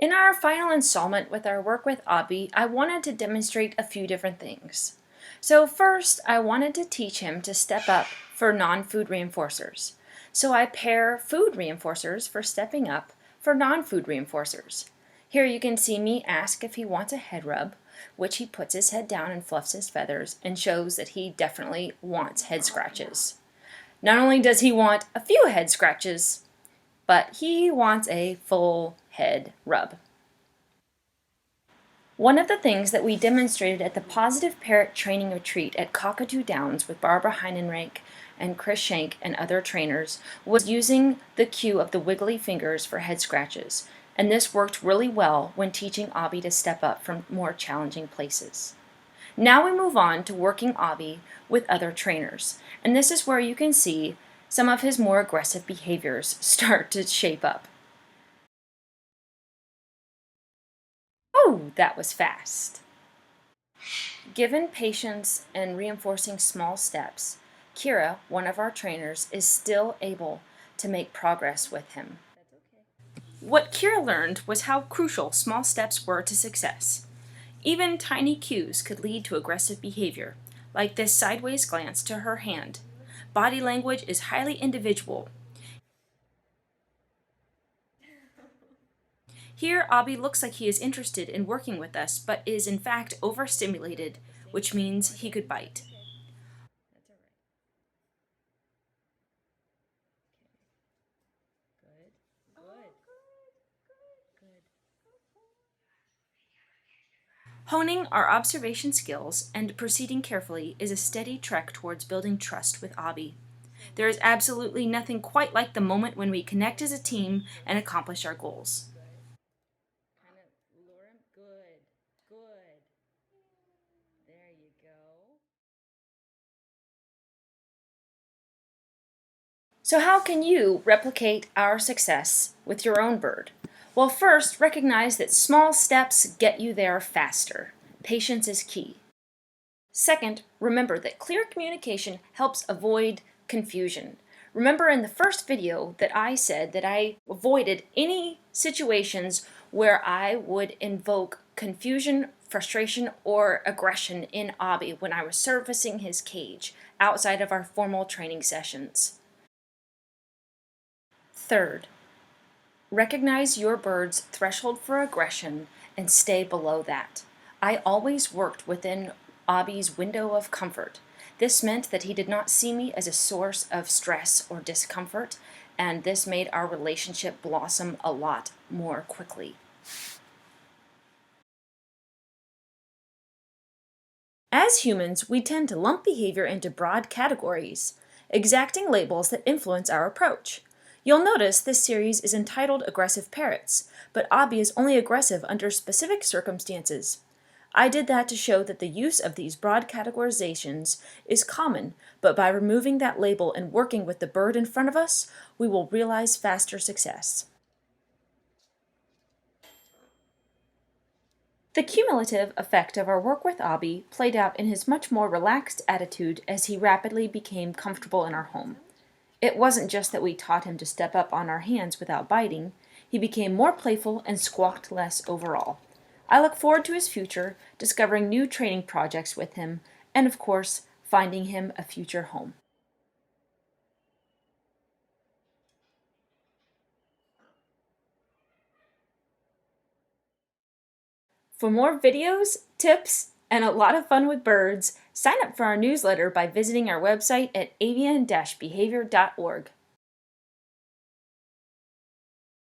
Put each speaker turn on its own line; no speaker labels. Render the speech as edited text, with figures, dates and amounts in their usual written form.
In our final installment with our work with Abbi, I wanted to demonstrate a few different things. So first, I wanted to teach him to step up for non-food reinforcers. So I pair food reinforcers for stepping up for non-food reinforcers. Here you can see me ask if he wants a head rub, which he puts his head down and fluffs his feathers and shows that he definitely wants head scratches. Not only does he want a few head scratches, but he wants a full head rub. One of the things that we demonstrated at the Positive Parrot Training Retreat at Cockatoo Downs with Barbara Heinenreich and Chris Shank and other trainers was using the cue of the wiggly fingers for head scratches, and this worked really well when teaching Abbi to step up from more challenging places. Now we move on to working Abbi with other trainers, and this is where you can see some of his more aggressive behaviors start to shape up. Oh, that was fast. Given patience and reinforcing small steps, Kira, one of our trainers, is still able to make progress with him. What Kira learned was how crucial small steps were to success. Even tiny cues could lead to aggressive behavior, like this sideways glance to her hand. Body language is highly individual. Here, Abbi looks like he is interested in working with us, but is in fact overstimulated, which means he could bite. Honing our observation skills and proceeding carefully is a steady trek towards building trust with Abbi. There is absolutely nothing quite like the moment when we connect as a team and accomplish our goals. There you go. So how can you replicate our success with your own bird? Well, first, recognize that small steps get you there faster. Patience is key. Second, remember that clear communication helps avoid confusion. Remember in the first video that I said that I avoided any situations where I would invoke confusion, frustration, or aggression in Abbi when I was servicing his cage outside of our formal training sessions. Third, recognize your bird's threshold for aggression and stay below that. I always worked within Abbi's window of comfort. This meant that he did not see me as a source of stress or discomfort, and this made our relationship blossom a lot more quickly. As humans, we tend to lump behavior into broad categories, exacting labels that influence our approach. You'll notice this series is entitled Aggressive Parrots, but Abbi is only aggressive under specific circumstances. I did that to show that the use of these broad categorizations is common, but by removing that label and working with the bird in front of us, we will realize faster success. The cumulative effect of our work with Abbi played out in his much more relaxed attitude as he rapidly became comfortable in our home. It wasn't just that we taught him to step up on our hands without biting. He became more playful and squawked less overall. I look forward to his future, discovering new training projects with him, and of course, finding him a future home. For more videos, tips, and a lot of fun with birds, sign up for our newsletter by visiting our website at avian-behavior.org.